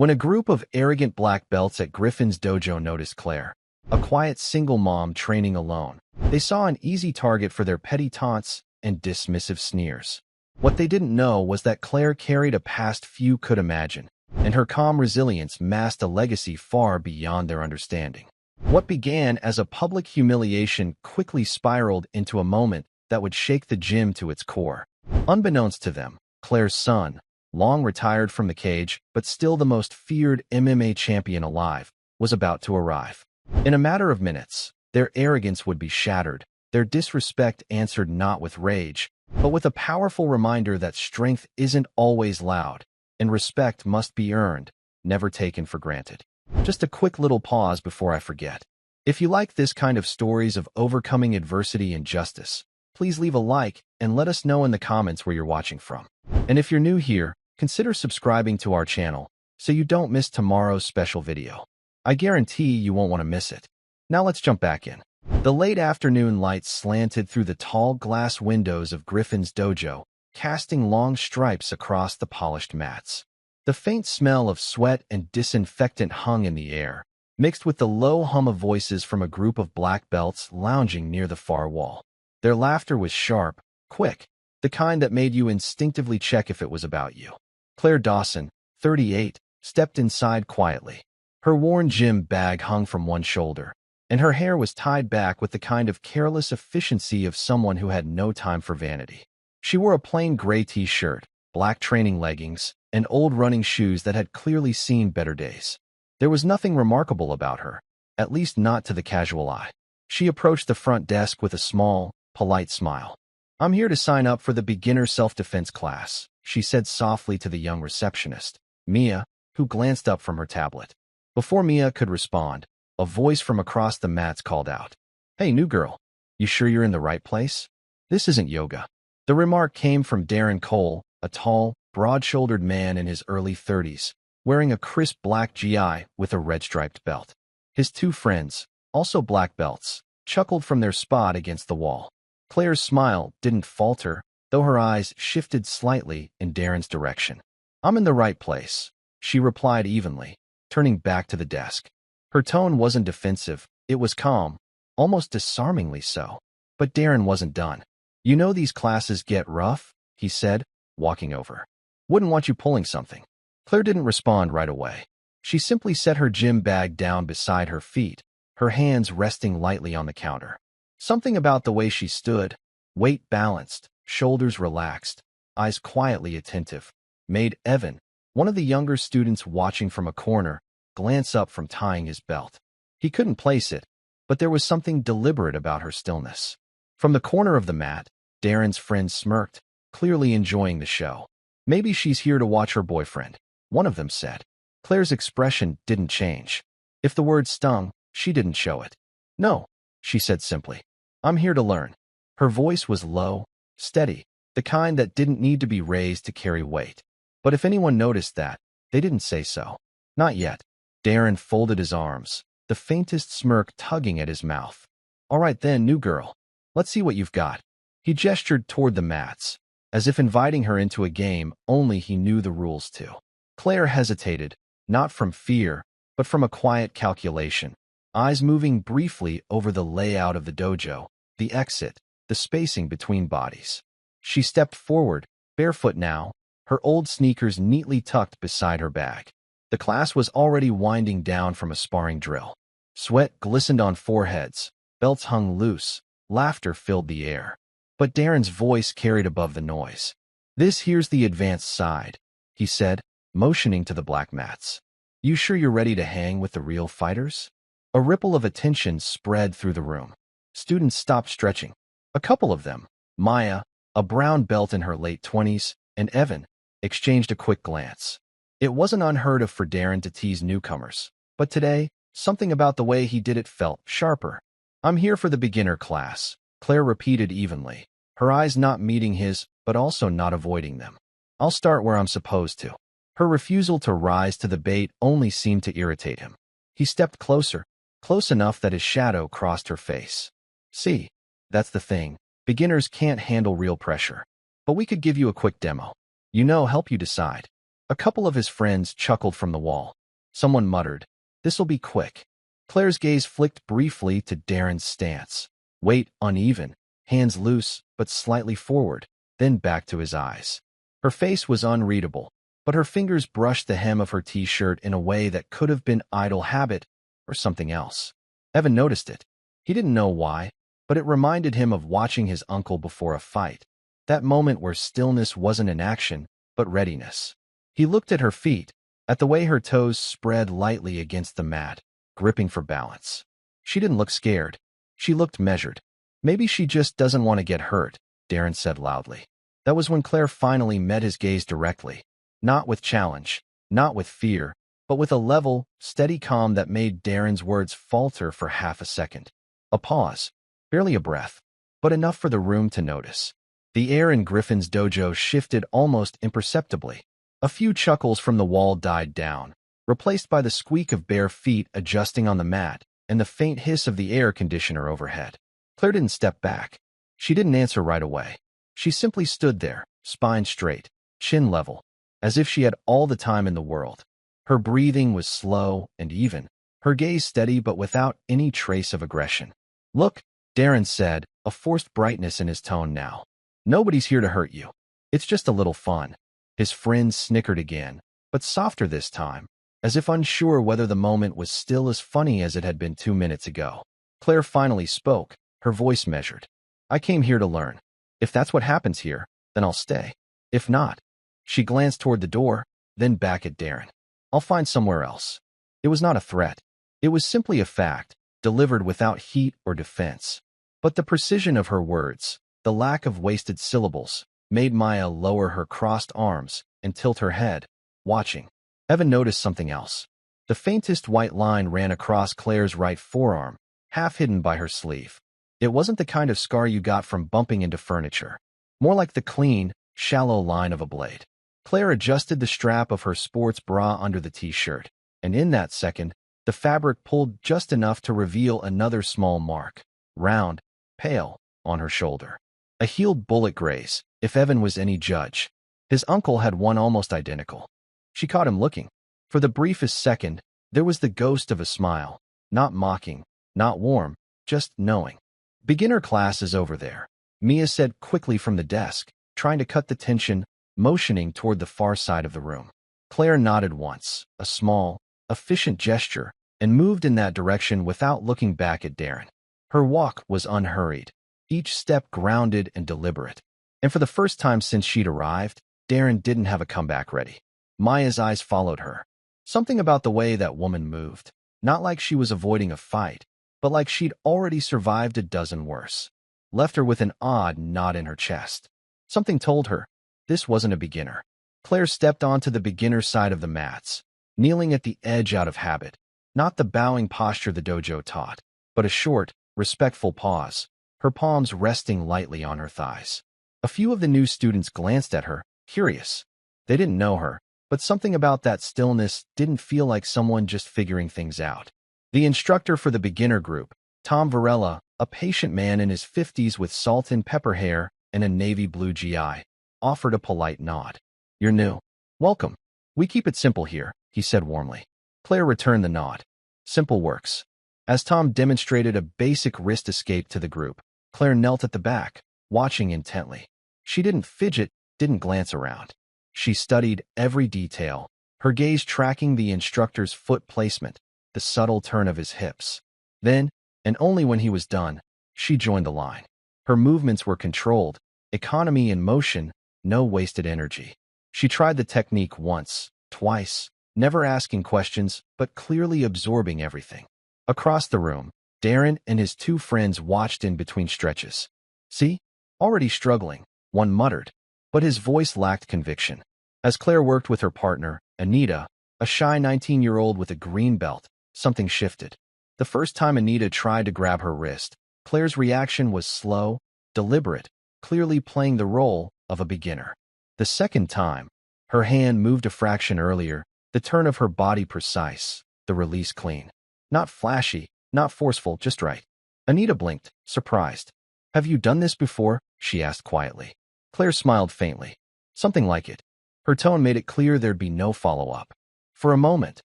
When a group of arrogant black belts at Griffin's dojo noticed Claire, a quiet single mom training alone, they saw an easy target for their petty taunts and dismissive sneers. What they didn't know was that Claire carried a past few could imagine, and her calm resilience masked a legacy far beyond their understanding. What began as a public humiliation quickly spiraled into a moment that would shake the gym to its core. Unbeknownst to them, Claire's son, long retired from the cage but still the most feared MMA champion alive, was about to arrive. In a matter of minutes, their arrogance would be shattered, their disrespect answered not with rage, but with a powerful reminder that strength isn't always loud, and respect must be earned, never taken for granted. Just a quick little pause before I forget. If you like this kind of stories of overcoming adversity and justice, please leave a like and let us know in the comments where you're watching from. And if you're new here, consider subscribing to our channel so you don't miss tomorrow's special video. I guarantee you won't want to miss it. Now let's jump back in. The late afternoon light slanted through the tall glass windows of Griffin's dojo, casting long stripes across the polished mats. The faint smell of sweat and disinfectant hung in the air, mixed with the low hum of voices from a group of black belts lounging near the far wall. Their laughter was sharp, quick, the kind that made you instinctively check if it was about you. Claire Dawson, 38, stepped inside quietly. Her worn gym bag hung from one shoulder, and her hair was tied back with the kind of careless efficiency of someone who had no time for vanity. She wore a plain gray t-shirt, black training leggings, and old running shoes that had clearly seen better days. There was nothing remarkable about her, at least not to the casual eye. She approached the front desk with a small, polite smile. "I'm here to sign up for the beginner self-defense class," she said softly to the young receptionist, Mia, who glanced up from her tablet. Before Mia could respond, a voice from across the mats called out, "Hey, new girl, you sure you're in the right place? This isn't yoga." The remark came from Darren Cole, a tall, broad-shouldered man in his early 30s, wearing a crisp black GI with a red-striped belt. His two friends, also black belts, chuckled from their spot against the wall. Claire's smile didn't falter, though her eyes shifted slightly in Darren's direction. "I'm in the right place," she replied evenly, turning back to the desk. Her tone wasn't defensive, it was calm, almost disarmingly so. But Darren wasn't done. "You know these classes get rough," he said, walking over. "Wouldn't want you pulling something." Claire didn't respond right away. She simply set her gym bag down beside her feet, her hands resting lightly on the counter. Something about the way she stood, weight balanced, shoulders relaxed, eyes quietly attentive, made Evan, one of the younger students watching from a corner, glance up from tying his belt. He couldn't place it, but there was something deliberate about her stillness. From the corner of the mat, Darren's friend smirked, clearly enjoying the show. "Maybe she's here to watch her boyfriend," one of them said. Claire's expression didn't change. If the word stung, she didn't show it. "No," she said simply. "I'm here to learn." Her voice was low, steady, the kind that didn't need to be raised to carry weight. But if anyone noticed that, they didn't say so. Not yet. Darren folded his arms, the faintest smirk tugging at his mouth. "All right then, new girl. Let's see what you've got." He gestured toward the mats, as if inviting her into a game only he knew the rules to. Claire hesitated, not from fear, but from a quiet calculation, eyes moving briefly over the layout of the dojo, the exit, the spacing between bodies. She stepped forward, barefoot now, her old sneakers neatly tucked beside her bag. The class was already winding down from a sparring drill. Sweat glistened on foreheads, belts hung loose, laughter filled the air. But Darren's voice carried above the noise. "This here's the advanced side," he said, motioning to the black mats. "You sure you're ready to hang with the real fighters?" A ripple of attention spread through the room. Students stopped stretching. A couple of them, Maya, a brown belt in her late 20s, and Evan, exchanged a quick glance. It wasn't unheard of for Darren to tease newcomers, but today, something about the way he did it felt sharper. "I'm here for the beginner class," Claire repeated evenly, her eyes not meeting his, but also not avoiding them. "I'll start where I'm supposed to." Her refusal to rise to the bait only seemed to irritate him. He stepped closer, close enough that his shadow crossed her face. "See, that's the thing. Beginners can't handle real pressure. But we could give you a quick demo. Help you decide." A couple of his friends chuckled from the wall. Someone muttered, "This'll be quick." Claire's gaze flicked briefly to Darren's stance. Weight uneven, hands loose but slightly forward, then back to his eyes. Her face was unreadable, but her fingers brushed the hem of her t-shirt in a way that could have been idle habit or something else. Evan noticed it. He didn't know why, but it reminded him of watching his uncle before a fight. That moment where stillness wasn't an action, but readiness. He looked at her feet, at the way her toes spread lightly against the mat, gripping for balance. She didn't look scared. She looked measured. "Maybe she just doesn't want to get hurt," Darren said loudly. That was when Claire finally met his gaze directly. Not with challenge, not with fear, but with a level, steady calm that made Darren's words falter for half a second. A pause, barely a breath, but enough for the room to notice. The air in Griffin's dojo shifted almost imperceptibly. A few chuckles from the wall died down, replaced by the squeak of bare feet adjusting on the mat and the faint hiss of the air conditioner overhead. Claire didn't step back. She didn't answer right away. She simply stood there, spine straight, chin level, as if she had all the time in the world. Her breathing was slow and even, her gaze steady but without any trace of aggression. "Look," Darren said, a forced brightness in his tone now. "Nobody's here to hurt you. It's just a little fun." His friend snickered again, but softer this time, as if unsure whether the moment was still as funny as it had been 2 minutes ago. Claire finally spoke, her voice measured. "I came here to learn. If that's what happens here, then I'll stay. If not..." She glanced toward the door, then back at Darren. "I'll find somewhere else." It was not a threat. It was simply a fact, delivered without heat or defense. But the precision of her words, the lack of wasted syllables, made Maya lower her crossed arms and tilt her head, watching. Evan noticed something else. The faintest white line ran across Claire's right forearm, half hidden by her sleeve. It wasn't the kind of scar you got from bumping into furniture. More like the clean, shallow line of a blade. Claire adjusted the strap of her sports bra under the t-shirt, and in that second, the fabric pulled just enough to reveal another small mark, round, pale, on her shoulder. A healed bullet graze, if Evan was any judge. His uncle had one almost identical. She caught him looking. For the briefest second, there was the ghost of a smile, not mocking, not warm, just knowing. "Beginner class is over there," Mia said quickly from the desk, trying to cut the tension, motioning toward the far side of the room. Claire nodded once, a small, efficient gesture, and moved in that direction without looking back at Darren. Her walk was unhurried, each step grounded and deliberate. And for the first time since she'd arrived, Darren didn't have a comeback ready. Maya's eyes followed her. Something about the way that woman moved, not like she was avoiding a fight, but like she'd already survived a dozen worse, left her with an odd knot in her chest. Something told her, this wasn't a beginner. Claire stepped onto the beginner side of the mats, kneeling at the edge out of habit, not the bowing posture the dojo taught, but a short, respectful pause, her palms resting lightly on her thighs. A few of the new students glanced at her, curious. They didn't know her, but something about that stillness didn't feel like someone just figuring things out. The instructor for the beginner group, Tom Varela, a patient man in his 50s with salt and pepper hair and a navy blue GI, offered a polite nod. "You're new. Welcome. We keep it simple here," he said warmly. Claire returned the nod. Simple works. As Tom demonstrated a basic wrist escape to the group, Claire knelt at the back, watching intently. She didn't fidget, didn't glance around. She studied every detail, her gaze tracking the instructor's foot placement, the subtle turn of his hips. Then, and only when he was done, she joined the line. Her movements were controlled, economy in motion, no wasted energy. She tried the technique once, twice, never asking questions, but clearly absorbing everything. Across the room, Darren and his two friends watched in between stretches. "See? Already struggling," one muttered, but his voice lacked conviction. As Claire worked with her partner, Anita, a shy 19-year-old with a green belt, something shifted. The first time Anita tried to grab her wrist, Claire's reaction was slow, deliberate, clearly playing the role of a beginner. The second time, her hand moved a fraction earlier, the turn of her body precise, the release clean. Not flashy, not forceful, just right. Anita blinked, surprised. "Have you done this before?" she asked quietly. Claire smiled faintly. "Something like it." Her tone made it clear there'd be no follow-up. For a moment,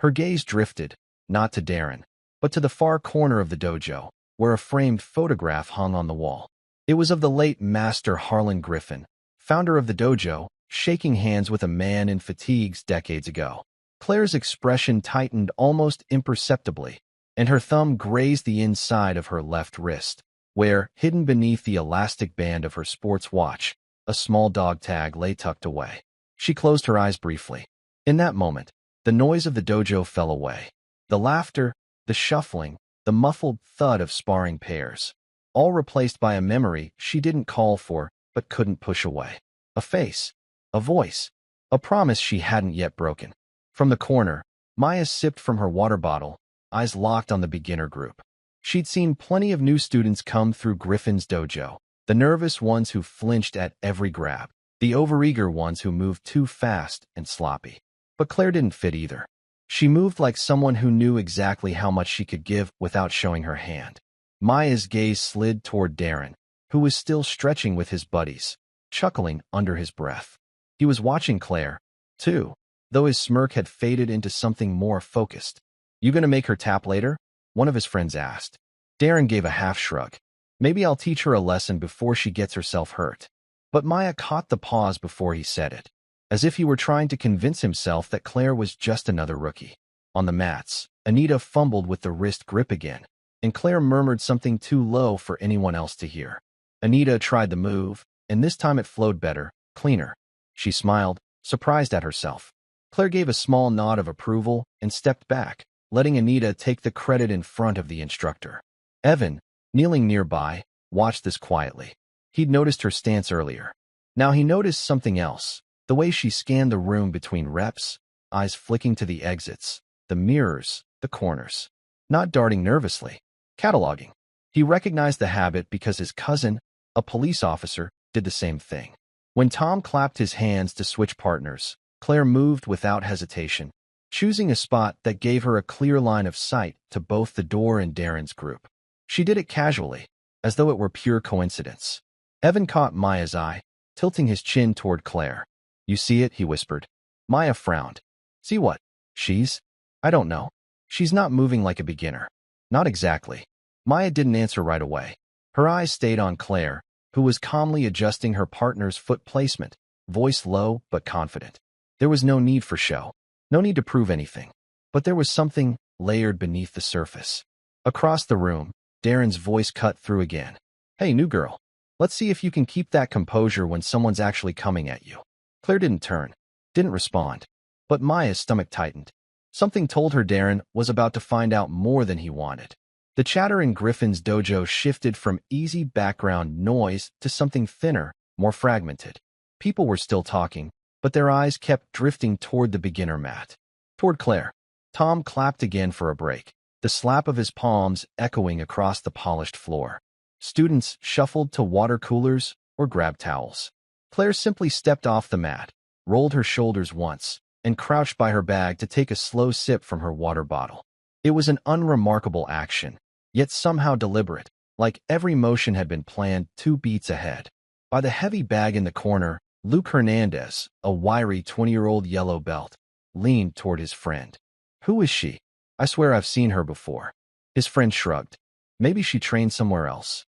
her gaze drifted, not to Darren, but to the far corner of the dojo, where a framed photograph hung on the wall. It was of the late Master Harlan Griffin, founder of the dojo, shaking hands with a man in fatigues decades ago. Claire's expression tightened almost imperceptibly, and her thumb grazed the inside of her left wrist, where, hidden beneath the elastic band of her sports watch, a small dog tag lay tucked away. She closed her eyes briefly. In that moment, the noise of the dojo fell away. The laughter, the shuffling, the muffled thud of sparring pairs, all replaced by a memory she didn't call for but couldn't push away. A face, a voice, a promise she hadn't yet broken. From the corner, Maya sipped from her water bottle, eyes locked on the beginner group. She'd seen plenty of new students come through Griffin's dojo, the nervous ones who flinched at every grab, the overeager ones who moved too fast and sloppy. But Claire didn't fit either. She moved like someone who knew exactly how much she could give without showing her hand. Maya's gaze slid toward Darren, who was still stretching with his buddies, chuckling under his breath. He was watching Claire, too, though his smirk had faded into something more focused. "You gonna make her tap later?" one of his friends asked. Darren gave a half shrug. "Maybe I'll teach her a lesson before she gets herself hurt." But Maya caught the pause before he said it, as if he were trying to convince himself that Claire was just another rookie. On the mats, Anita fumbled with the wrist grip again, and Claire murmured something too low for anyone else to hear. Anita tried the move, and this time it flowed better, cleaner. She smiled, surprised at herself. Claire gave a small nod of approval and stepped back, letting Anita take the credit in front of the instructor. Evan, kneeling nearby, watched this quietly. He'd noticed her stance earlier. Now he noticed something else, the way she scanned the room between reps, eyes flicking to the exits, the mirrors, the corners. Not darting nervously, cataloging. He recognized the habit because his cousin, a police officer, did the same thing. When Tom clapped his hands to switch partners, Claire moved without hesitation, choosing a spot that gave her a clear line of sight to both the door and Darren's group. She did it casually, as though it were pure coincidence. Evan caught Maya's eye, tilting his chin toward Claire. "You see it?" he whispered. Maya frowned. "See what? She's? I don't know. She's not moving like a beginner." "Not exactly." Maya didn't answer right away. Her eyes stayed on Claire, who was calmly adjusting her partner's foot placement, voice low but confident. There was no need for show, no need to prove anything. But there was something layered beneath the surface. Across the room, Darren's voice cut through again. "Hey, new girl. Let's see if you can keep that composure when someone's actually coming at you." Claire didn't turn, didn't respond. But Maya's stomach tightened. Something told her Darren was about to find out more than he wanted. The chatter in Griffin's dojo shifted from easy background noise to something thinner, more fragmented. People were still talking, but their eyes kept drifting toward the beginner mat. Toward Claire. Tom clapped again for a break, the slap of his palms echoing across the polished floor. Students shuffled to water coolers or grabbed towels. Claire simply stepped off the mat, rolled her shoulders once, and crouched by her bag to take a slow sip from her water bottle. It was an unremarkable action, yet somehow deliberate, like every motion had been planned 2 beats ahead. By the heavy bag in the corner, Luke Hernandez, a wiry 20-year-old yellow belt, leaned toward his friend. "Who is she? I swear I've seen her before." His friend shrugged. "Maybe she trained somewhere else."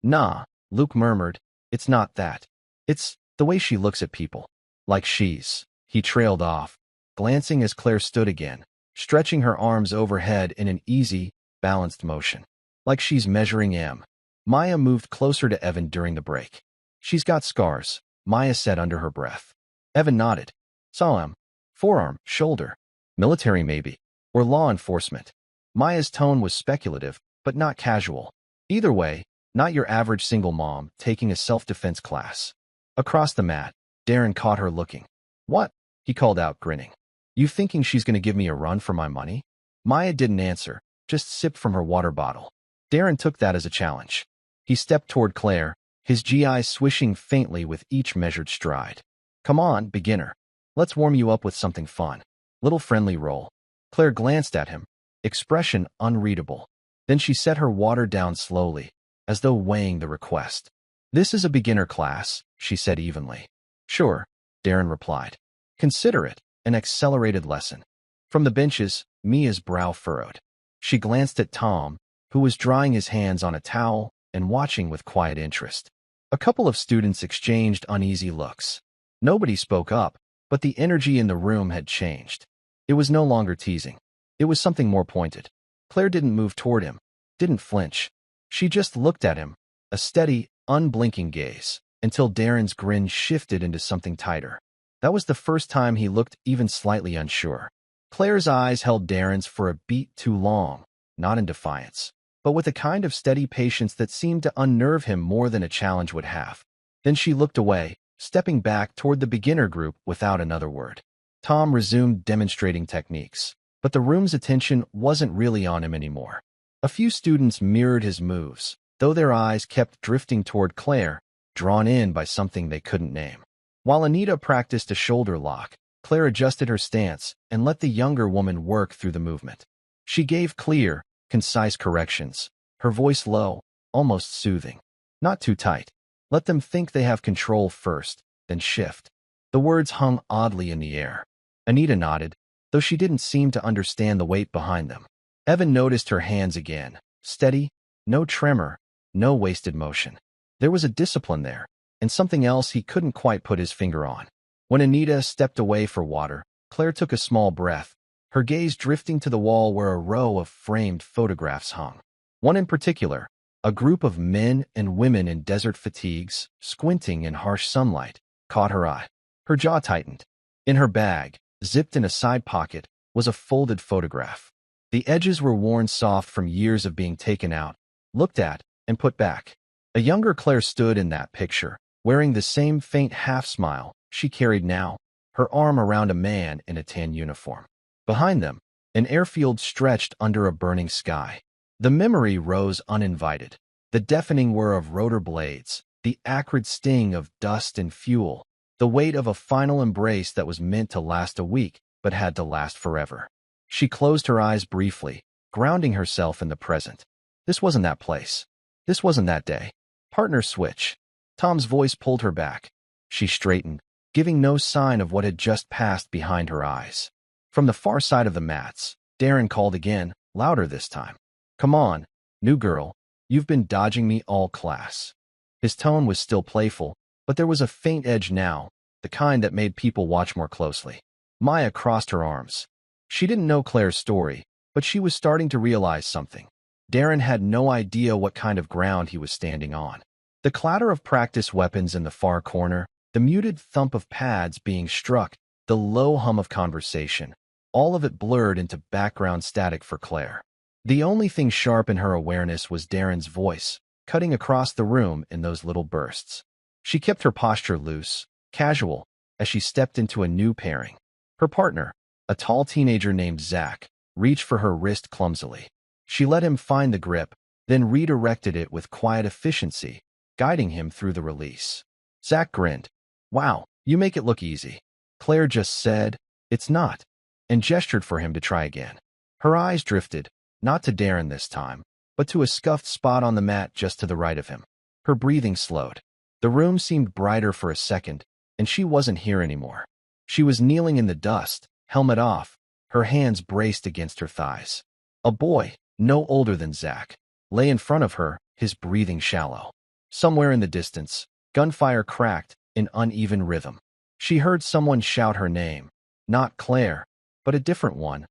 "Nah," Luke murmured. "It's not that. It's the way she looks at people. Like she's..." He trailed off, glancing as Claire stood again, stretching her arms overhead in an easy, balanced motion. "Like she's measuring M." Maya moved closer to Evan during the break. "She's got scars," Maya said under her breath. Evan nodded. "Saw him. Forearm, shoulder. Military maybe. Or law enforcement." Maya's tone was speculative, but not casual. Either way, not your average single mom taking a self-defense class. Across the mat, Darren caught her looking. "What?" he called out, grinning. "You thinking she's going to give me a run for my money?" Maya didn't answer, just sipped from her water bottle. Darren took that as a challenge. He stepped toward Claire, his GI swishing faintly with each measured stride. "Come on, beginner. Let's warm you up with something fun. Little friendly roll." Claire glanced at him, expression unreadable. Then she set her water down slowly, as though weighing the request. "This is a beginner class," she said evenly. "Sure," Darren replied. Consider it an accelerated lesson. From the benches, Mia's brow furrowed. She glanced at Tom, who was drying his hands on a towel and watching with quiet interest. A couple of students exchanged uneasy looks. Nobody spoke up, but the energy in the room had changed. It was no longer teasing. It was something more pointed. Claire didn't move toward him, didn't flinch. She just looked at him, a steady, unblinking gaze, until Darren's grin shifted into something tighter. That was the first time he looked even slightly unsure. Claire's eyes held Darren's for a beat too long, not in defiance, but with a kind of steady patience that seemed to unnerve him more than a challenge would have. Then she looked away, stepping back toward the beginner group without another word. Tom resumed demonstrating techniques, but the room's attention wasn't really on him anymore. A few students mirrored his moves, though their eyes kept drifting toward Claire, drawn in by something they couldn't name. While Anita practiced a shoulder lock, Claire adjusted her stance and let the younger woman work through the movement. She gave clear, concise corrections, her voice low, almost soothing. Not too tight. Let them think they have control first, then shift. The words hung oddly in the air. Anita nodded, though she didn't seem to understand the weight behind them. Evan noticed her hands again, steady, no tremor, no wasted motion. There was a discipline there, and something else he couldn't quite put his finger on. When Anita stepped away for water, Claire took a small breath, her gaze drifting to the wall where a row of framed photographs hung. One in particular, a group of men and women in desert fatigues, squinting in harsh sunlight, caught her eye. Her jaw tightened. In her bag, zipped in a side pocket, was a folded photograph. The edges were worn soft from years of being taken out, looked at, and put back. A younger Claire stood in that picture, wearing the same faint half-smile she carried now, her arm around a man in a tan uniform. Behind them, an airfield stretched under a burning sky. The memory rose uninvited. The deafening whir of rotor blades, the acrid sting of dust and fuel, the weight of a final embrace that was meant to last a week but had to last forever. She closed her eyes briefly, grounding herself in the present. This wasn't that place. This wasn't that day. Partner switch. Tom's voice pulled her back. She straightened, giving no sign of what had just passed behind her eyes. From the far side of the mats, Darren called again, louder this time. Come on, new girl, you've been dodging me all class. His tone was still playful, but there was a faint edge now, the kind that made people watch more closely. Maya crossed her arms. She didn't know Claire's story, but she was starting to realize something. Darren had no idea what kind of ground he was standing on. The clatter of practice weapons in the far corner, the muted thump of pads being struck, the low hum of conversation, all of it blurred into background static for Claire. The only thing sharp in her awareness was Darren's voice, cutting across the room in those little bursts. She kept her posture loose, casual, as she stepped into a new pairing. Her partner, a tall teenager named Zach, reached for her wrist clumsily. She let him find the grip, then redirected it with quiet efficiency, guiding him through the release. Zach grinned. Wow, you make it look easy. Claire just said, it's not, and gestured for him to try again. Her eyes drifted, not to Darren this time, but to a scuffed spot on the mat just to the right of him. Her breathing slowed. The room seemed brighter for a second, and she wasn't here anymore. She was kneeling in the dust, helmet off, her hands braced against her thighs. A boy, no older than Zach, lay in front of her, his breathing shallow. Somewhere in the distance, gunfire cracked in uneven rhythm. She heard someone shout her name, not Claire, but a different one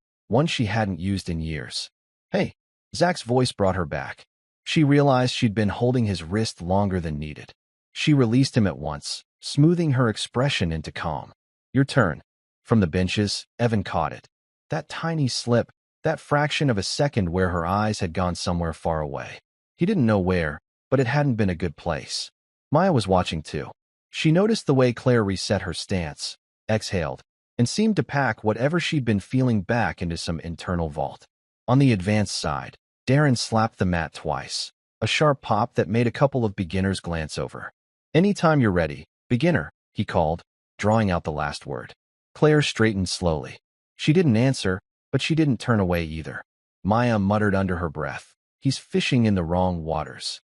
she hadn't used in years. Hey, Zach's voice brought her back. She realized she'd been holding his wrist longer than needed. She released him at once, smoothing her expression into calm. Your turn. From the benches, Evan caught it. That tiny slip, that fraction of a second where her eyes had gone somewhere far away. He didn't know where, but it hadn't been a good place. Maya was watching too. She noticed the way Claire reset her stance, exhaled, and seemed to pack whatever she'd been feeling back into some internal vault. On the advanced side, Darren slapped the mat twice, a sharp pop that made a couple of beginners glance over. Anytime you're ready, beginner, he called, drawing out the last word. Claire straightened slowly. She didn't answer, but she didn't turn away either. Maya muttered under her breath, he's fishing in the wrong waters.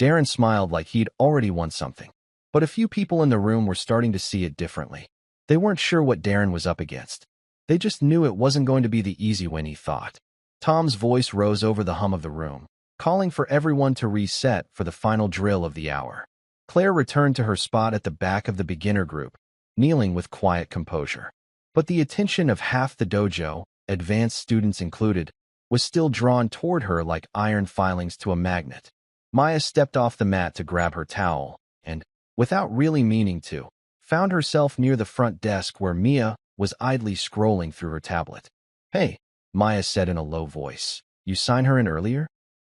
Darren smiled like he'd already won something. But a few people in the room were starting to see it differently. They weren't sure what Darren was up against. They just knew it wasn't going to be the easy win he thought. Tom's voice rose over the hum of the room, calling for everyone to reset for the final drill of the hour. Claire returned to her spot at the back of the beginner group, kneeling with quiet composure. But the attention of half the dojo, advanced students included, was still drawn toward her like iron filings to a magnet. Maya stepped off the mat to grab her towel, and, without really meaning to, found herself near the front desk where Mia was idly scrolling through her tablet. "Hey," Maya said in a low voice. "You signed her in earlier?"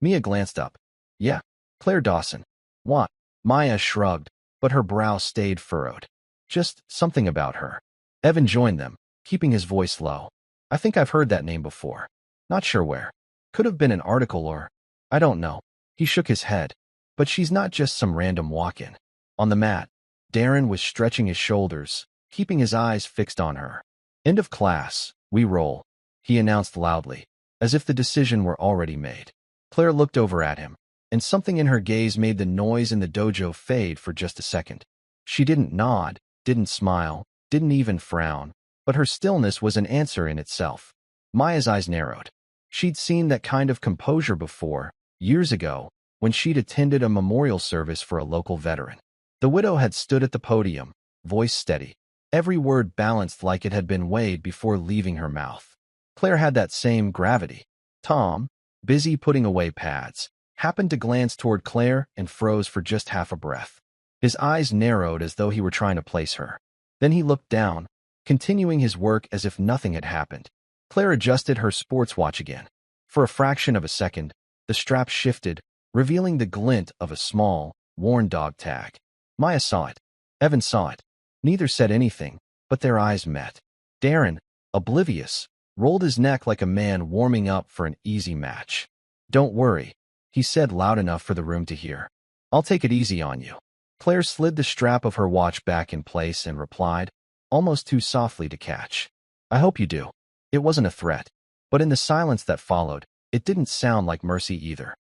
Mia glanced up. "Yeah, Claire Dawson." "What?" Maya shrugged, but her brow stayed furrowed. "Just something about her." Evan joined them, keeping his voice low. "I think I've heard that name before. Not sure where. Could have been an article or... I don't know." He shook his head. "But she's not just some random walk-in." On the mat, Darren was stretching his shoulders, keeping his eyes fixed on her. "End of class, we roll," he announced loudly, as if the decision were already made. Claire looked over at him, and something in her gaze made the noise in the dojo fade for just a second. She didn't nod, didn't smile, didn't even frown, but her stillness was an answer in itself. Maya's eyes narrowed. She'd seen that kind of composure before, years ago, when she'd attended a memorial service for a local veteran. The widow had stood at the podium, voice steady, every word balanced like it had been weighed before leaving her mouth. Claire had that same gravity. Tom, busy putting away pads, happened to glance toward Claire and froze for just half a breath. His eyes narrowed as though he were trying to place her. Then he looked down, continuing his work as if nothing had happened. Claire adjusted her sports watch again. For a fraction of a second, the strap shifted, revealing the glint of a small, worn dog tag. Maya saw it. Evan saw it. Neither said anything, but their eyes met. Darren, oblivious, rolled his neck like a man warming up for an easy match. "Don't worry," he said loud enough for the room to hear. "I'll take it easy on you." Claire slid the strap of her watch back in place and replied, almost too softly to catch. "I hope you do." It wasn't a threat, but in the silence that followed, it didn't sound like mercy either.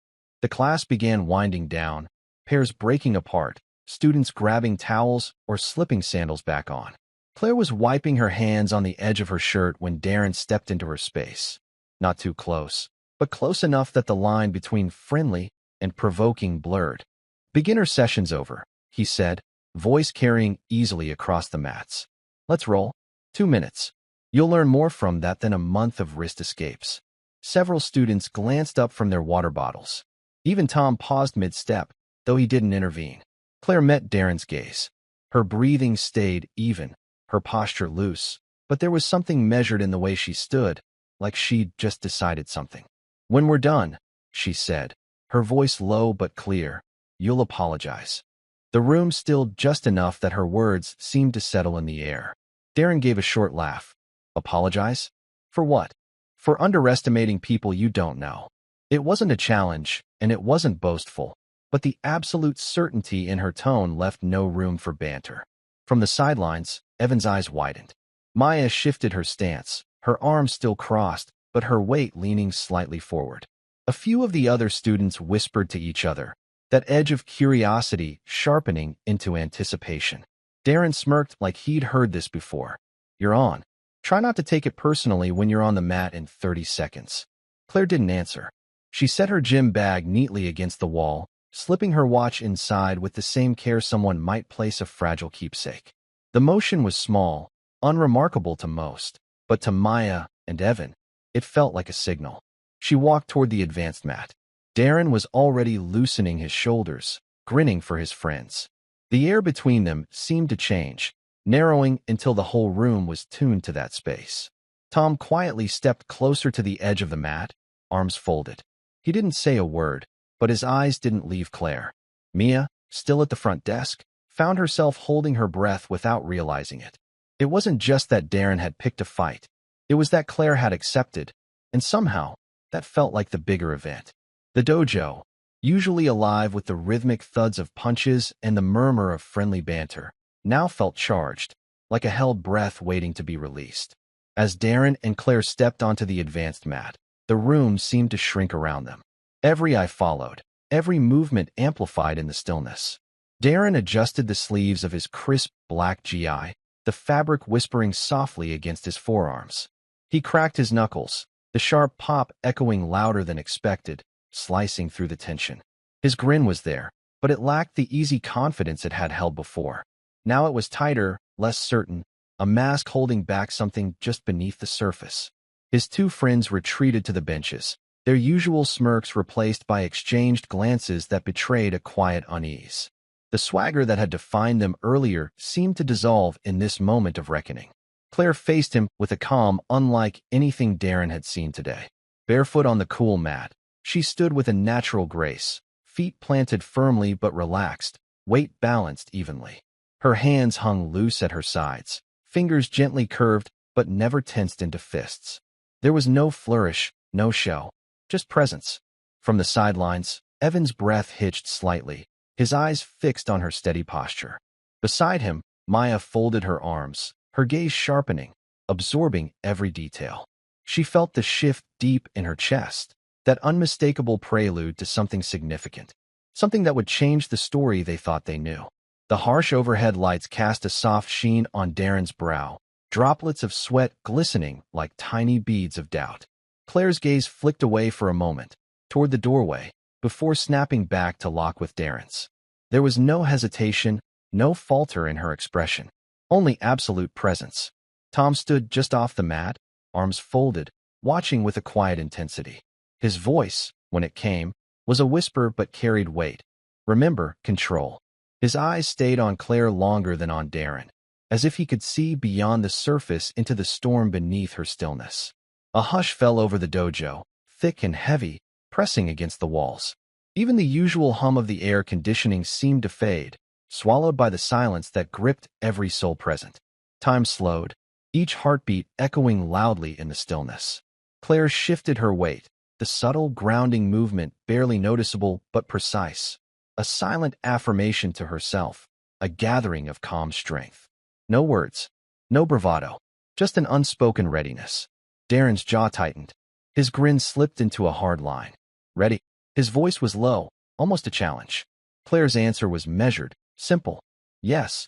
The class began winding down, pairs breaking apart, students grabbing towels or slipping sandals back on. Claire was wiping her hands on the edge of her shirt when Darren stepped into her space. Not too close, but close enough that the line between friendly and provoking blurred. "Beginner session's over," he said, voice carrying easily across the mats. "Let's roll. 2 minutes. You'll learn more from that than a month of wrist escapes." Several students glanced up from their water bottles. Even Tom paused mid-step, though he didn't intervene. Claire met Darren's gaze. Her breathing stayed even, her posture loose, but there was something measured in the way she stood, like she'd just decided something. "When we're done," she said, her voice low but clear, "you'll apologize." The room stilled just enough that her words seemed to settle in the air. Darren gave a short laugh. "Apologize? For what?" "For underestimating people you don't know." It wasn't a challenge, and it wasn't boastful, but the absolute certainty in her tone left no room for banter. From the sidelines, Evan's eyes widened. Maya shifted her stance, her arms still crossed, but her weight leaning slightly forward. A few of the other students whispered to each other, that edge of curiosity sharpening into anticipation. Darren smirked like he'd heard this before. "You're on. Try not to take it personally when you're on the mat in 30 seconds. Claire didn't answer. She set her gym bag neatly against the wall, slipping her watch inside with the same care someone might place a fragile keepsake. The motion was small, unremarkable to most, but to Maya and Evan, it felt like a signal. She walked toward the advanced mat. Darren was already loosening his shoulders, grinning for his friends. The air between them seemed to change, narrowing until the whole room was tuned to that space. Tom quietly stepped closer to the edge of the mat, arms folded. He didn't say a word, but his eyes didn't leave Claire. Mia, still at the front desk, found herself holding her breath without realizing it. It wasn't just that Darren had picked a fight. It was that Claire had accepted, and somehow, that felt like the bigger event. The dojo, usually alive with the rhythmic thuds of punches and the murmur of friendly banter, now felt charged, like a held breath waiting to be released. As Darren and Claire stepped onto the advanced mat, the room seemed to shrink around them. Every eye followed, every movement amplified in the stillness. Darren adjusted the sleeves of his crisp black GI, the fabric whispering softly against his forearms. He cracked his knuckles, the sharp pop echoing louder than expected, slicing through the tension. His grin was there, but it lacked the easy confidence it had held before. Now it was tighter, less certain, a mask holding back something just beneath the surface. His two friends retreated to the benches, their usual smirks replaced by exchanged glances that betrayed a quiet unease. The swagger that had defined them earlier seemed to dissolve in this moment of reckoning. Claire faced him with a calm unlike anything Darren had seen today. Barefoot on the cool mat, she stood with a natural grace, feet planted firmly but relaxed, weight balanced evenly. Her hands hung loose at her sides, fingers gently curved but never tensed into fists. There was no flourish, no show, just presence. From the sidelines, Evan's breath hitched slightly, his eyes fixed on her steady posture. Beside him, Maya folded her arms, her gaze sharpening, absorbing every detail. She felt the shift deep in her chest, that unmistakable prelude to something significant, something that would change the story they thought they knew. The harsh overhead lights cast a soft sheen on Darren's brow, droplets of sweat glistening like tiny beads of doubt. Claire's gaze flicked away for a moment, toward the doorway, before snapping back to lock with Darren's. There was no hesitation, no falter in her expression, only absolute presence. Tom stood just off the mat, arms folded, watching with a quiet intensity. His voice, when it came, was a whisper but carried weight. Remember, control. His eyes stayed on Claire longer than on Darren, as if he could see beyond the surface into the storm beneath her stillness. A hush fell over the dojo, thick and heavy, pressing against the walls. Even the usual hum of the air conditioning seemed to fade, swallowed by the silence that gripped every soul present. Time slowed, each heartbeat echoing loudly in the stillness. Claire shifted her weight, the subtle grounding movement barely noticeable but precise. A silent affirmation to herself, a gathering of calm strength. No words, no bravado, just an unspoken readiness. Darren's jaw tightened. His grin slipped into a hard line. Ready? His voice was low, almost a challenge. Claire's answer was measured, simple. Yes.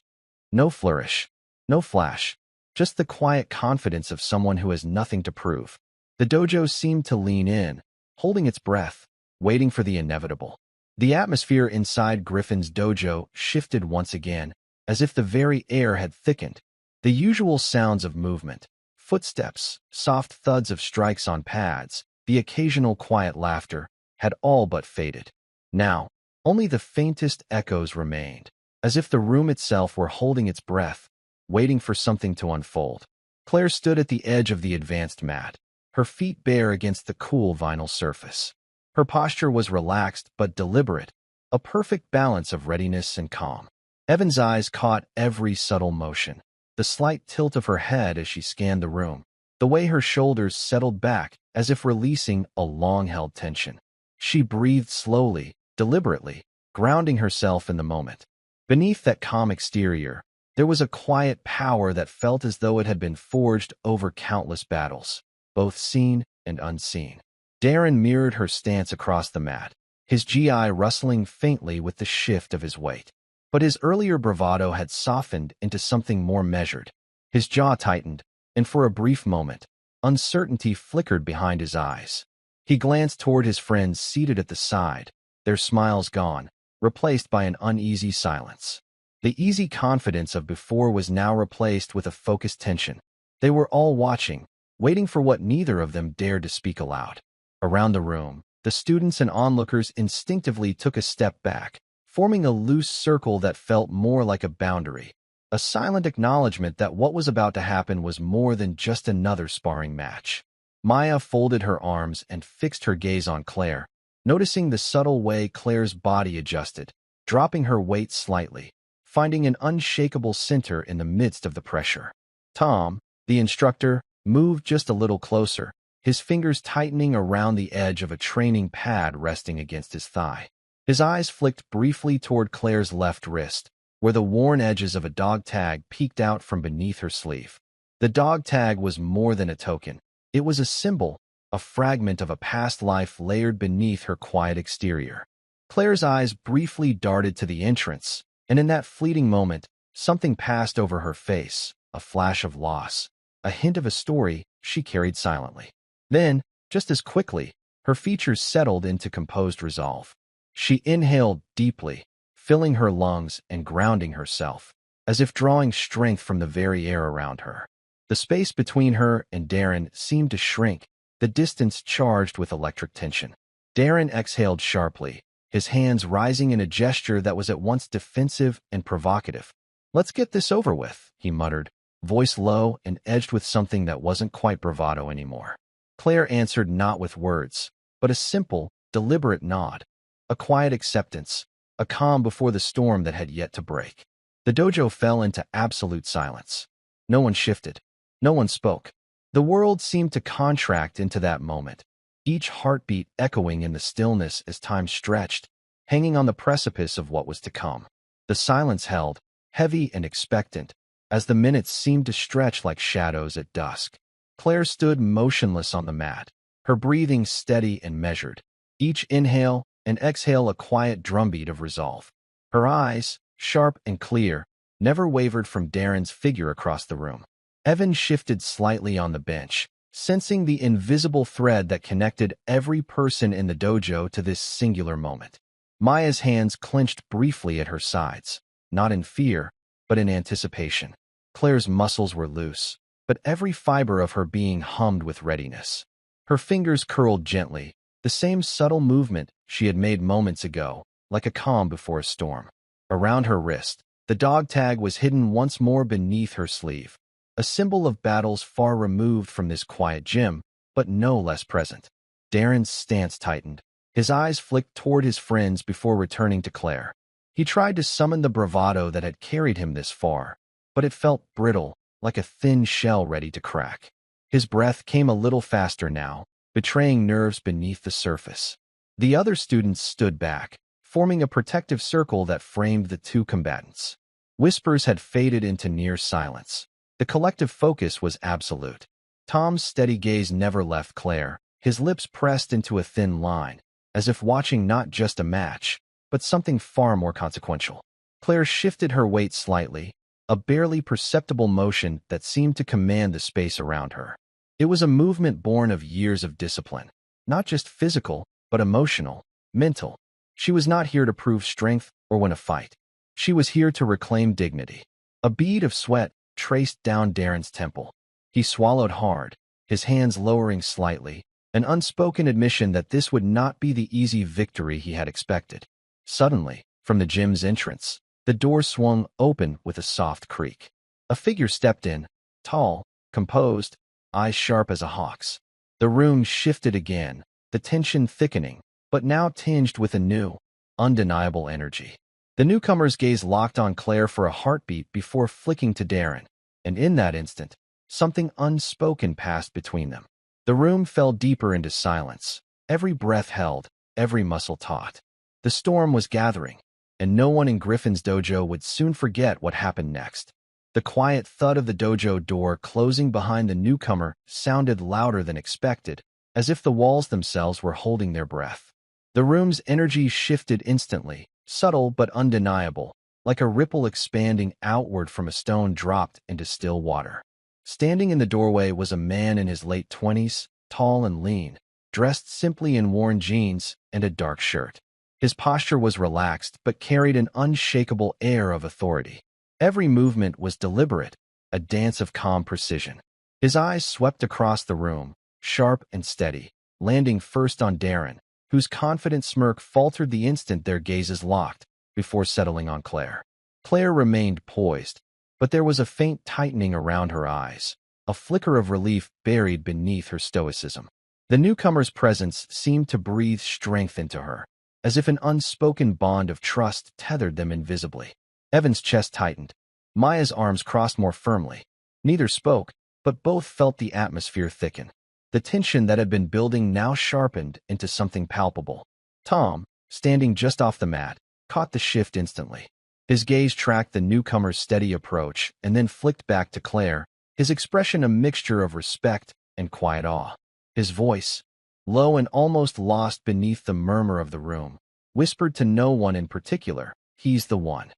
No flourish, no flash, just the quiet confidence of someone who has nothing to prove. The dojo seemed to lean in, holding its breath, waiting for the inevitable. The atmosphere inside Griffin's dojo shifted once again, as if the very air had thickened. The usual sounds of movement, footsteps, soft thuds of strikes on pads, the occasional quiet laughter, had all but faded. Now, only the faintest echoes remained, as if the room itself were holding its breath, waiting for something to unfold. Claire stood at the edge of the advanced mat, her feet bare against the cool vinyl surface. Her posture was relaxed but deliberate, a perfect balance of readiness and calm. Evan's eyes caught every subtle motion, the slight tilt of her head as she scanned the room, the way her shoulders settled back as if releasing a long-held tension. She breathed slowly, deliberately, grounding herself in the moment. Beneath that calm exterior, there was a quiet power that felt as though it had been forged over countless battles, both seen and unseen. Darren mirrored her stance across the mat, his GI rustling faintly with the shift of his weight. But his earlier bravado had softened into something more measured. His jaw tightened, and for a brief moment, uncertainty flickered behind his eyes. He glanced toward his friends seated at the side, their smiles gone, replaced by an uneasy silence. The easy confidence of before was now replaced with a focused tension. They were all watching, waiting for what neither of them dared to speak aloud. Around the room, the students and onlookers instinctively took a step back, forming a loose circle that felt more like a boundary, a silent acknowledgement that what was about to happen was more than just another sparring match. Maya folded her arms and fixed her gaze on Claire, noticing the subtle way Claire's body adjusted, dropping her weight slightly, finding an unshakable center in the midst of the pressure. Tom, the instructor, moved just a little closer, his fingers tightening around the edge of a training pad resting against his thigh. His eyes flicked briefly toward Claire's left wrist, where the worn edges of a dog tag peeked out from beneath her sleeve. The dog tag was more than a token. It was a symbol, a fragment of a past life layered beneath her quiet exterior. Claire's eyes briefly darted to the entrance, and in that fleeting moment, something passed over her face, a flash of loss, a hint of a story she carried silently. Then, just as quickly, her features settled into composed resolve. She inhaled deeply, filling her lungs and grounding herself, as if drawing strength from the very air around her. The space between her and Darren seemed to shrink, the distance charged with electric tension. Darren exhaled sharply, his hands rising in a gesture that was at once defensive and provocative. "Let's get this over with," he muttered, voice low and edged with something that wasn't quite bravado anymore. Claire answered not with words, but a simple, deliberate nod, a quiet acceptance, a calm before the storm that had yet to break. The dojo fell into absolute silence. No one shifted. No one spoke. The world seemed to contract into that moment, each heartbeat echoing in the stillness as time stretched, hanging on the precipice of what was to come. The silence held, heavy and expectant, as the minutes seemed to stretch like shadows at dusk. Claire stood motionless on the mat, her breathing steady and measured, each inhale and exhale a quiet drumbeat of resolve. Her eyes, sharp and clear, never wavered from Darren's figure across the room. Evan shifted slightly on the bench, sensing the invisible thread that connected every person in the dojo to this singular moment. Maya's hands clenched briefly at her sides, not in fear, but in anticipation. Claire's muscles were loose, but every fiber of her being hummed with readiness. Her fingers curled gently, the same subtle movement she had made moments ago, like a calm before a storm. Around her wrist, the dog tag was hidden once more beneath her sleeve, a symbol of battles far removed from this quiet gym, but no less present. Darren's stance tightened. His eyes flicked toward his friends before returning to Claire. He tried to summon the bravado that had carried him this far, but it felt brittle, like a thin shell ready to crack. His breath came a little faster now, betraying nerves beneath the surface. The other students stood back, forming a protective circle that framed the two combatants. Whispers had faded into near silence. The collective focus was absolute. Tom's steady gaze never left Claire, his lips pressed into a thin line, as if watching not just a match, but something far more consequential. Claire shifted her weight slightly, a barely perceptible motion that seemed to command the space around her. It was a movement born of years of discipline, not just physical, but emotional, mental. She was not here to prove strength or win a fight. She was here to reclaim dignity. A bead of sweat traced down Darren's temple. He swallowed hard, his hands lowering slightly, an unspoken admission that this would not be the easy victory he had expected. Suddenly, from the gym's entrance, the door swung open with a soft creak. A figure stepped in, tall, composed, eyes sharp as a hawk's. The room shifted again, the tension thickening, but now tinged with a new, undeniable energy. The newcomer's gaze locked on Claire for a heartbeat before flicking to Darren, and in that instant, something unspoken passed between them. The room fell deeper into silence, every breath held, every muscle taut. The storm was gathering, and no one in Griffin's dojo would soon forget what happened next. The quiet thud of the dojo door closing behind the newcomer sounded louder than expected, as if the walls themselves were holding their breath. The room's energy shifted instantly, subtle but undeniable, like a ripple expanding outward from a stone dropped into still water. Standing in the doorway was a man in his late 20s, tall and lean, dressed simply in worn jeans and a dark shirt. His posture was relaxed but carried an unshakable air of authority. Every movement was deliberate, a dance of calm precision. His eyes swept across the room, sharp and steady, landing first on Darren, whose confident smirk faltered the instant their gazes locked, before settling on Claire. Claire remained poised, but there was a faint tightening around her eyes, a flicker of relief buried beneath her stoicism. The newcomer's presence seemed to breathe strength into her, as if an unspoken bond of trust tethered them invisibly. Evan's chest tightened. Maya's arms crossed more firmly. Neither spoke, but both felt the atmosphere thicken. The tension that had been building now sharpened into something palpable. Tom, standing just off the mat, caught the shift instantly. His gaze tracked the newcomer's steady approach and then flicked back to Claire, his expression a mixture of respect and quiet awe. His voice, low and almost lost beneath the murmur of the room, whispered to no one in particular, "He's the one."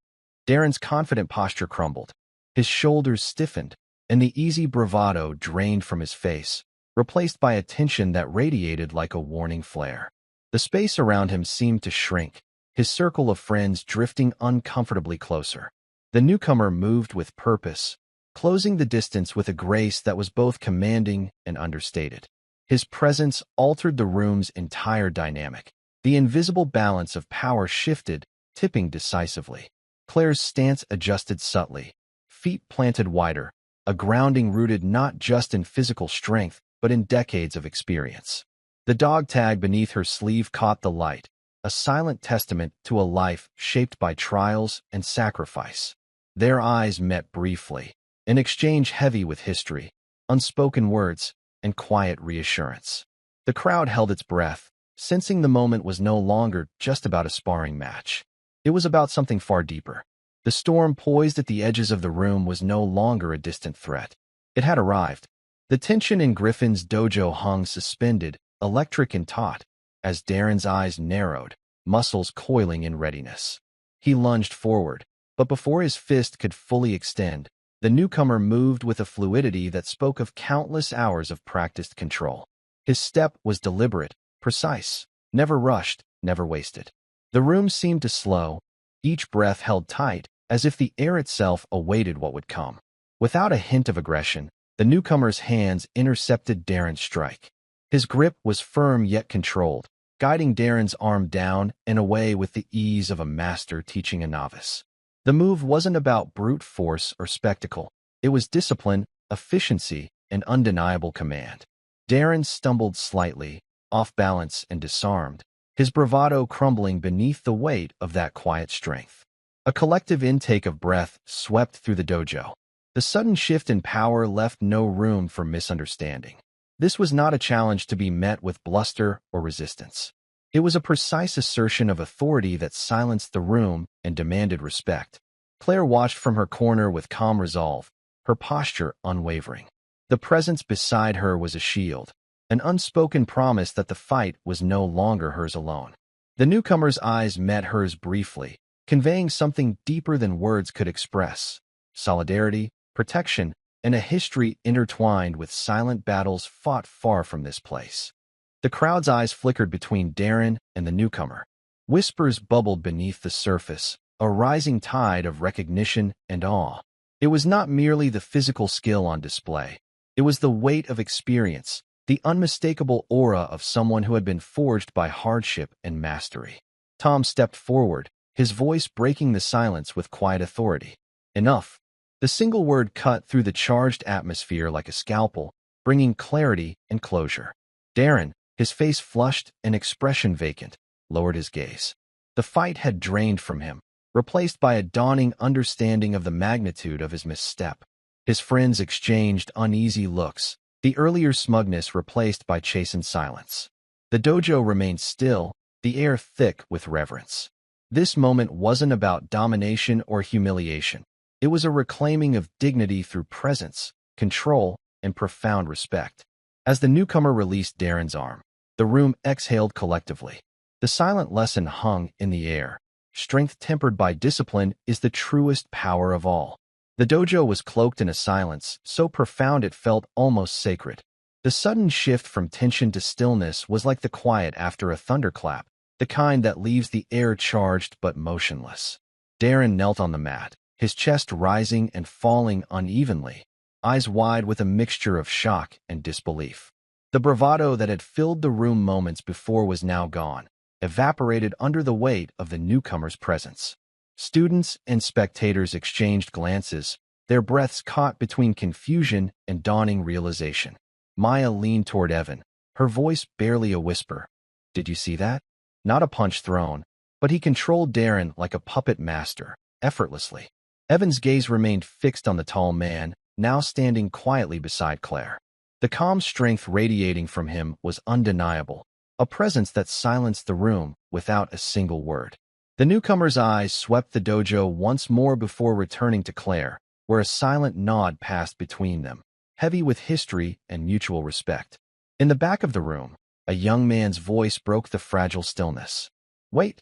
Darren's confident posture crumbled. His shoulders stiffened, and the easy bravado drained from his face, replaced by a tension that radiated like a warning flare. The space around him seemed to shrink, his circle of friends drifting uncomfortably closer. The newcomer moved with purpose, closing the distance with a grace that was both commanding and understated. His presence altered the room's entire dynamic. The invisible balance of power shifted, tipping decisively. Claire's stance adjusted subtly, feet planted wider, a grounding rooted not just in physical strength, but in decades of experience. The dog tag beneath her sleeve caught the light, a silent testament to a life shaped by trials and sacrifice. Their eyes met briefly, an exchange heavy with history, unspoken words, and quiet reassurance. The crowd held its breath, sensing the moment was no longer just about a sparring match. It was about something far deeper. The storm poised at the edges of the room was no longer a distant threat. It had arrived. The tension in Griffin's dojo hung suspended, electric and taut, as Darren's eyes narrowed, muscles coiling in readiness. He lunged forward, but before his fist could fully extend, the newcomer moved with a fluidity that spoke of countless hours of practiced control. His step was deliberate, precise, never rushed, never wasted. The room seemed to slow, each breath held tight, as if the air itself awaited what would come. Without a hint of aggression, the newcomer's hands intercepted Darren's strike. His grip was firm yet controlled, guiding Darren's arm down and away with the ease of a master teaching a novice. The move wasn't about brute force or spectacle. It was discipline, efficiency, and undeniable command. Darren stumbled slightly, off balance and disarmed, his bravado crumbling beneath the weight of that quiet strength. A collective intake of breath swept through the dojo. The sudden shift in power left no room for misunderstanding. This was not a challenge to be met with bluster or resistance. It was a precise assertion of authority that silenced the room and demanded respect. Claire watched from her corner with calm resolve, her posture unwavering. The presence beside her was a shield, an unspoken promise that the fight was no longer hers alone. The newcomer's eyes met hers briefly, conveying something deeper than words could express: solidarity, protection, and a history intertwined with silent battles fought far from this place. The crowd's eyes flickered between Darren and the newcomer. Whispers bubbled beneath the surface, a rising tide of recognition and awe. It was not merely the physical skill on display. It was the weight of experience, the unmistakable aura of someone who had been forged by hardship and mastery. Tom stepped forward, his voice breaking the silence with quiet authority. Enough. The single word cut through the charged atmosphere like a scalpel, bringing clarity and closure. Darren, his face flushed and expression vacant, lowered his gaze. The fight had drained from him, replaced by a dawning understanding of the magnitude of his misstep. His friends exchanged uneasy looks, the earlier smugness replaced by chastened silence. The dojo remained still, the air thick with reverence. This moment wasn't about domination or humiliation. It was a reclaiming of dignity through presence, control, and profound respect. As the newcomer released Darren's arm, the room exhaled collectively. The silent lesson hung in the air. Strength tempered by discipline is the truest power of all. The dojo was cloaked in a silence so profound it felt almost sacred. The sudden shift from tension to stillness was like the quiet after a thunderclap, the kind that leaves the air charged but motionless. Darren knelt on the mat, his chest rising and falling unevenly, eyes wide with a mixture of shock and disbelief. The bravado that had filled the room moments before was now gone, evaporated under the weight of the newcomer's presence. Students and spectators exchanged glances, their breaths caught between confusion and dawning realization. Maya leaned toward Evan, her voice barely a whisper. "Did you see that?" Not a punch thrown, but he controlled Darren like a puppet master, effortlessly. Evan's gaze remained fixed on the tall man, now standing quietly beside Claire. The calm strength radiating from him was undeniable, a presence that silenced the room without a single word. The newcomer's eyes swept the dojo once more before returning to Claire, where a silent nod passed between them, heavy with history and mutual respect. In the back of the room, a young man's voice broke the fragile stillness. "Wait,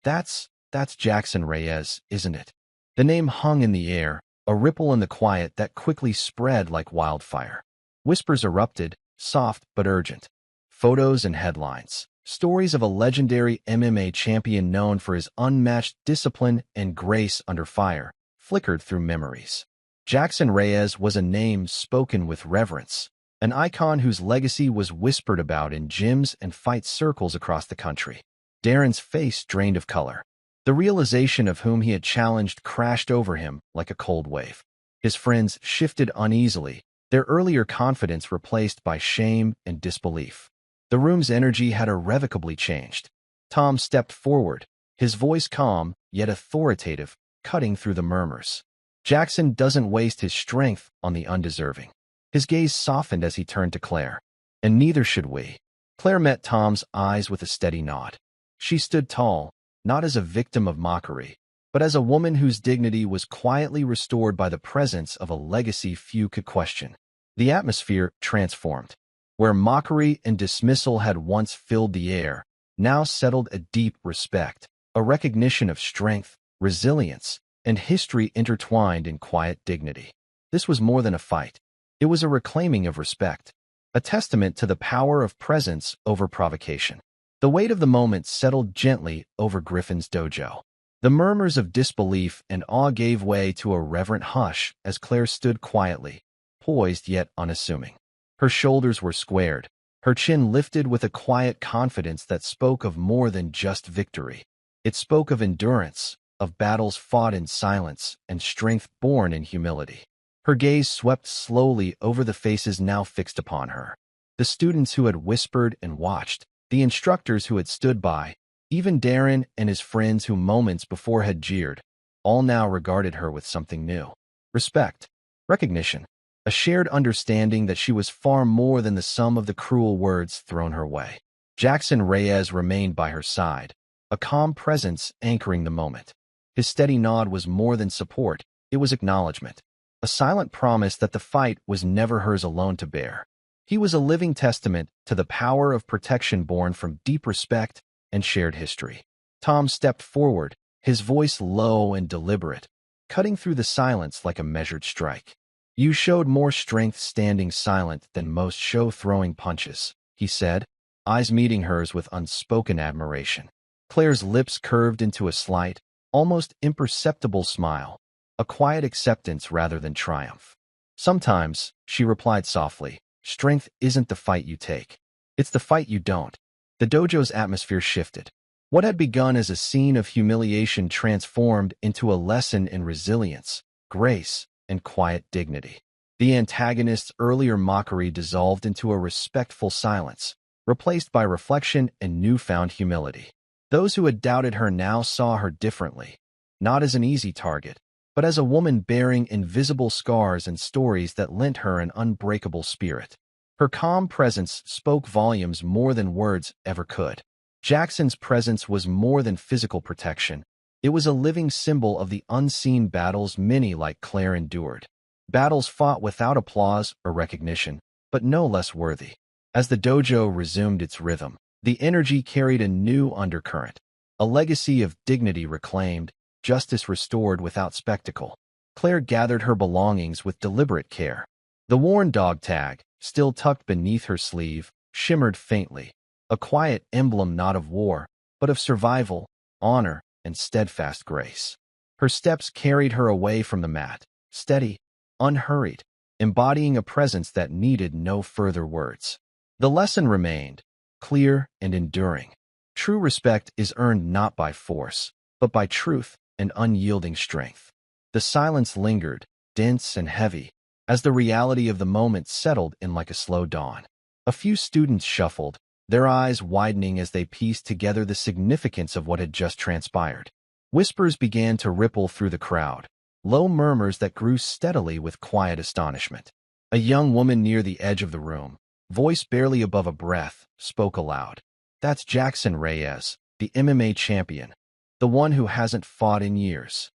that's Jackson Reyes, isn't it?" The name hung in the air, a ripple in the quiet that quickly spread like wildfire. Whispers erupted, soft but urgent. Photos and headlines. Stories of a legendary MMA champion known for his unmatched discipline and grace under fire flickered through memories. Jackson Reyes was a name spoken with reverence, an icon whose legacy was whispered about in gyms and fight circles across the country. Darren's face drained of color. The realization of whom he had challenged crashed over him like a cold wave. His friends shifted uneasily, their earlier confidence replaced by shame and disbelief. The room's energy had irrevocably changed. Tom stepped forward, his voice calm, yet authoritative, cutting through the murmurs. Jackson doesn't waste his strength on the undeserving. His gaze softened as he turned to Claire. And neither should we. Claire met Tom's eyes with a steady nod. She stood tall, not as a victim of mockery, but as a woman whose dignity was quietly restored by the presence of a legacy few could question. The atmosphere transformed. Where mockery and dismissal had once filled the air, now settled a deep respect, a recognition of strength, resilience, and history intertwined in quiet dignity. This was more than a fight. It was a reclaiming of respect, a testament to the power of presence over provocation. The weight of the moment settled gently over Griffin's dojo. The murmurs of disbelief and awe gave way to a reverent hush as Claire stood quietly, poised yet unassuming. Her shoulders were squared, her chin lifted with a quiet confidence that spoke of more than just victory. It spoke of endurance, of battles fought in silence, and strength born in humility. Her gaze swept slowly over the faces now fixed upon her. The students who had whispered and watched, the instructors who had stood by, even Darren and his friends who moments before had jeered, all now regarded her with something new. Respect, recognition, a shared understanding that she was far more than the sum of the cruel words thrown her way. Jackson Reyes remained by her side, a calm presence anchoring the moment. His steady nod was more than support, it was acknowledgement, a silent promise that the fight was never hers alone to bear. He was a living testament to the power of protection born from deep respect and shared history. Tom stepped forward, his voice low and deliberate, cutting through the silence like a measured strike. You showed more strength standing silent than most show throwing punches, he said, eyes meeting hers with unspoken admiration. Claire's lips curved into a slight, almost imperceptible smile, a quiet acceptance rather than triumph. Sometimes, she replied softly, strength isn't the fight you take. It's the fight you don't. The dojo's atmosphere shifted. What had begun as a scene of humiliation transformed into a lesson in resilience, grace, and quiet dignity. The antagonist's earlier mockery dissolved into a respectful silence, replaced by reflection and newfound humility. Those who had doubted her now saw her differently, not as an easy target, but as a woman bearing invisible scars and stories that lent her an unbreakable spirit. Her calm presence spoke volumes more than words ever could. Jackson's presence was more than physical protection. It was a living symbol of the unseen battles many like Claire endured. Battles fought without applause or recognition, but no less worthy. As the dojo resumed its rhythm, the energy carried a new undercurrent, a legacy of dignity reclaimed, justice restored without spectacle. Claire gathered her belongings with deliberate care. The worn dog tag, still tucked beneath her sleeve, shimmered faintly, a quiet emblem not of war, but of survival, honor, and steadfast grace. Her steps carried her away from the mat, steady, unhurried, embodying a presence that needed no further words. The lesson remained, clear and enduring. True respect is earned not by force, but by truth and unyielding strength. The silence lingered, dense and heavy, as the reality of the moment settled in like a slow dawn. A few students shuffled, their eyes widening as they pieced together the significance of what had just transpired. Whispers began to ripple through the crowd, low murmurs that grew steadily with quiet astonishment. A young woman near the edge of the room, voice barely above a breath, spoke aloud. That's Jackson Reyes, the MMA champion, the one who hasn't fought in years.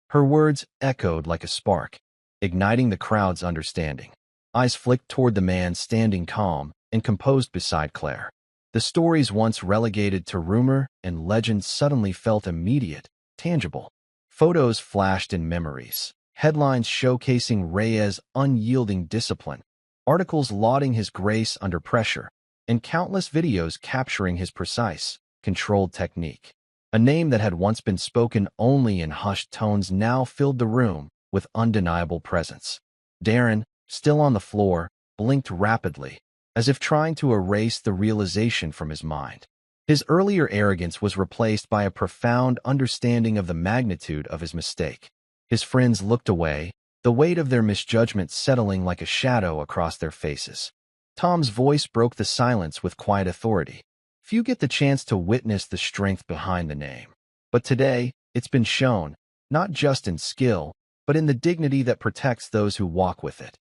Her words echoed like a spark, igniting the crowd's understanding. Eyes flicked toward the man standing calm and composed beside Claire. The stories once relegated to rumor and legend suddenly felt immediate, tangible. Photos flashed in memories. headlines showcasing Reyes' unyielding discipline, articles lauding his grace under pressure, and countless videos capturing his precise, controlled technique. A name that had once been spoken only in hushed tones now filled the room with undeniable presence. Darren, still on the floor, blinked rapidly, as if trying to erase the realization from his mind. His earlier arrogance was replaced by a profound understanding of the magnitude of his mistake. His friends looked away, the weight of their misjudgment settling like a shadow across their faces. Tom's voice broke the silence with quiet authority. Few get the chance to witness the strength behind the name. But today, it's been shown, not just in skill, but in the dignity that protects those who walk with it.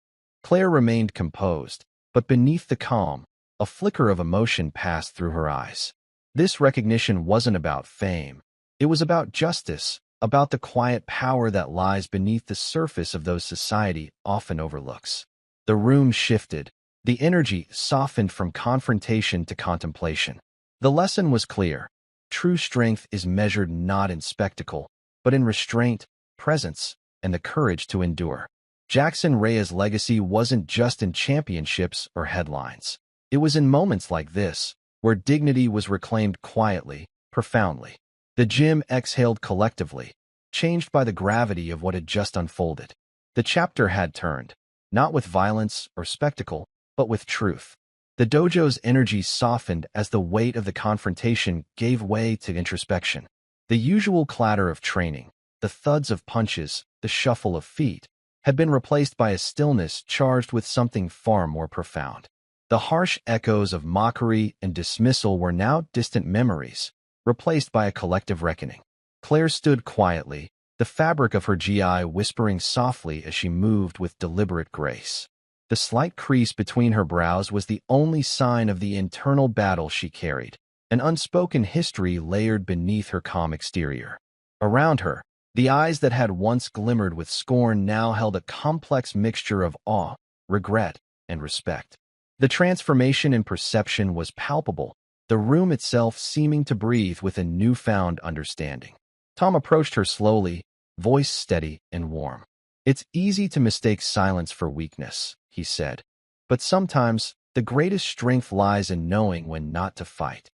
Claire remained composed, but beneath the calm, a flicker of emotion passed through her eyes. This recognition wasn't about fame. It was about justice, about the quiet power that lies beneath the surface of those society often overlooks. The room shifted. The energy softened from confrontation to contemplation. The lesson was clear. True strength is measured not in spectacle, but in restraint, presence, and the courage to endure. Jackson Reyes' legacy wasn't just in championships or headlines. It was in moments like this, where dignity was reclaimed quietly, profoundly. The gym exhaled collectively, changed by the gravity of what had just unfolded. The chapter had turned, not with violence or spectacle, but with truth. The dojo's energy softened as the weight of the confrontation gave way to introspection. The usual clatter of training, the thuds of punches, the shuffle of feet, had been replaced by a stillness charged with something far more profound. The harsh echoes of mockery and dismissal were now distant memories, replaced by a collective reckoning. Claire stood quietly, the fabric of her GI whispering softly as she moved with deliberate grace. The slight crease between her brows was the only sign of the internal battle she carried, an unspoken history layered beneath her calm exterior. Around her, the eyes that had once glimmered with scorn now held a complex mixture of awe, regret, and respect. The transformation in perception was palpable, the room itself seeming to breathe with a newfound understanding. Tom approached her slowly, voice steady and warm. "It's easy to mistake silence for weakness," he said. "But sometimes, the greatest strength lies in knowing when not to fight."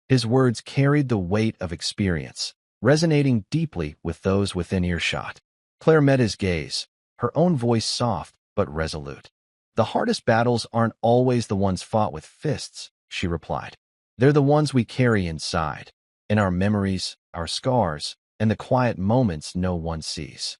His words carried the weight of experience, resonating deeply with those within earshot. Claire met his gaze, her own voice soft but resolute. "The hardest battles aren't always the ones fought with fists," she replied. "They're the ones we carry inside, in our memories, our scars, and the quiet moments no one sees."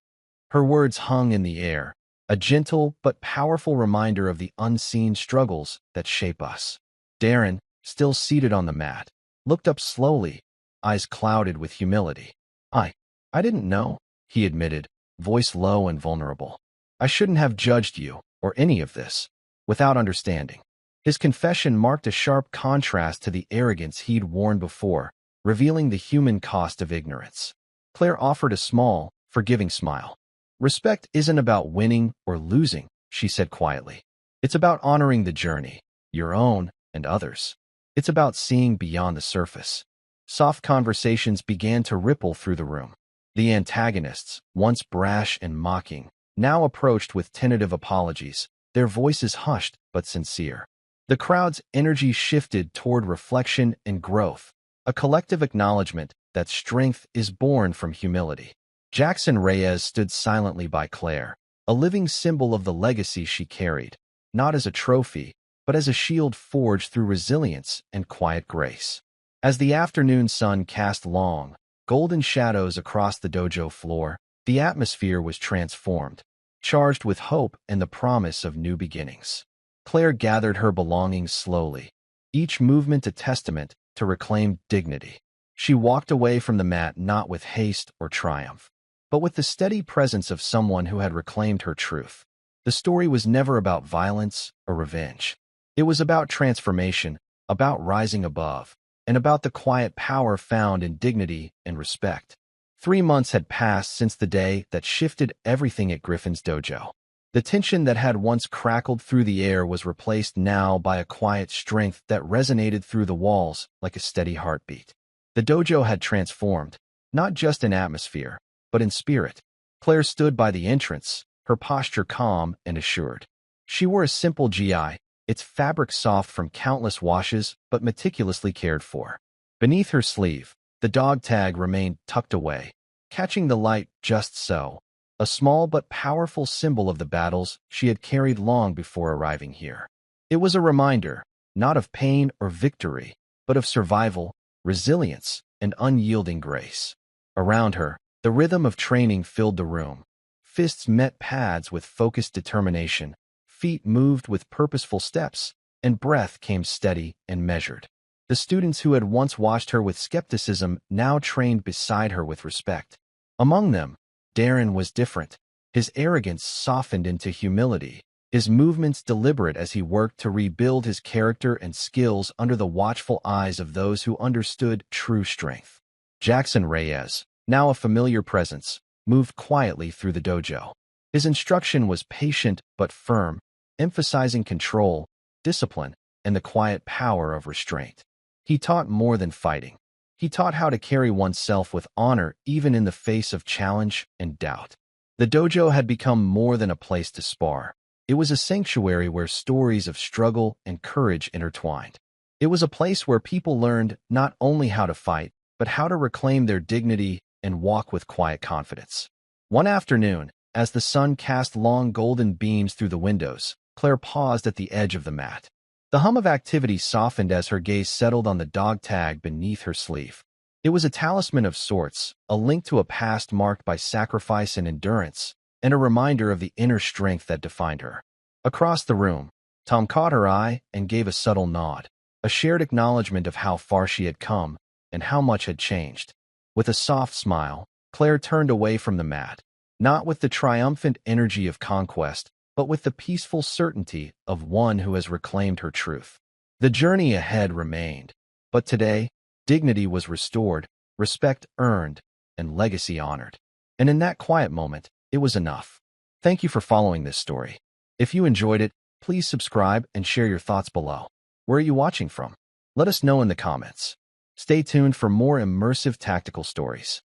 Her words hung in the air, a gentle but powerful reminder of the unseen struggles that shape us. Darren, still seated on the mat, looked up slowly, eyes clouded with humility. I didn't know," he admitted, voice low and vulnerable. "I shouldn't have judged you, or any of this, without understanding." His confession marked a sharp contrast to the arrogance he'd worn before, revealing the human cost of ignorance. Claire offered a small, forgiving smile. "Respect isn't about winning or losing," she said quietly. "It's about honoring the journey, your own and others. It's about seeing beyond the surface." Soft conversations began to ripple through the room. The antagonists, once brash and mocking, now approached with tentative apologies, their voices hushed but sincere. The crowd's energy shifted toward reflection and growth, a collective acknowledgement that strength is born from humility. Jackson Reyes stood silently by Claire, a living symbol of the legacy she carried, not as a trophy, but as a shield forged through resilience and quiet grace. As the afternoon sun cast long, golden shadows across the dojo floor, the atmosphere was transformed, charged with hope and the promise of new beginnings. Claire gathered her belongings slowly, each movement a testament to reclaimed dignity. She walked away from the mat not with haste or triumph, but with the steady presence of someone who had reclaimed her truth. The story was never about violence or revenge. It was about transformation, about rising above, and about the quiet power found in dignity and respect. 3 months had passed since the day that shifted everything at Griffin's dojo. The tension that had once crackled through the air was replaced now by a quiet strength that resonated through the walls like a steady heartbeat. The dojo had transformed, not just in atmosphere, but in spirit. Claire stood by the entrance, her posture calm and assured. She wore a simple GI, its fabric soft from countless washes but meticulously cared for. Beneath her sleeve, the dog tag remained tucked away, catching the light just so, a small but powerful symbol of the battles she had carried long before arriving here. It was a reminder, not of pain or victory, but of survival, resilience, and unyielding grace. Around her, the rhythm of training filled the room. Fists met pads with focused determination, feet moved with purposeful steps, and breath came steady and measured. The students who had once watched her with skepticism now trained beside her with respect. Among them, Darren was different. His arrogance softened into humility, his movements deliberate as he worked to rebuild his character and skills under the watchful eyes of those who understood true strength. Jackson Reyes, now a familiar presence, moved quietly through the dojo. His instruction was patient but firm, emphasizing control, discipline, and the quiet power of restraint. He taught more than fighting. He taught how to carry oneself with honor even in the face of challenge and doubt. The dojo had become more than a place to spar. It was a sanctuary where stories of struggle and courage intertwined. It was a place where people learned not only how to fight, but how to reclaim their dignity and walk with quiet confidence. One afternoon, as the sun cast long golden beams through the windows, Claire paused at the edge of the mat. The hum of activity softened as her gaze settled on the dog tag beneath her sleeve. It was a talisman of sorts, a link to a past marked by sacrifice and endurance, and a reminder of the inner strength that defined her. Across the room, Tom caught her eye and gave a subtle nod, a shared acknowledgement of how far she had come and how much had changed. With a soft smile, Claire turned away from the mat, not with the triumphant energy of conquest, but with the peaceful certainty of one who has reclaimed her truth. The journey ahead remained, but today, dignity was restored, respect earned, and legacy honored. And in that quiet moment, it was enough. Thank you for following this story. If you enjoyed it, please subscribe and share your thoughts below. Where are you watching from? Let us know in the comments. Stay tuned for more immersive tactical stories.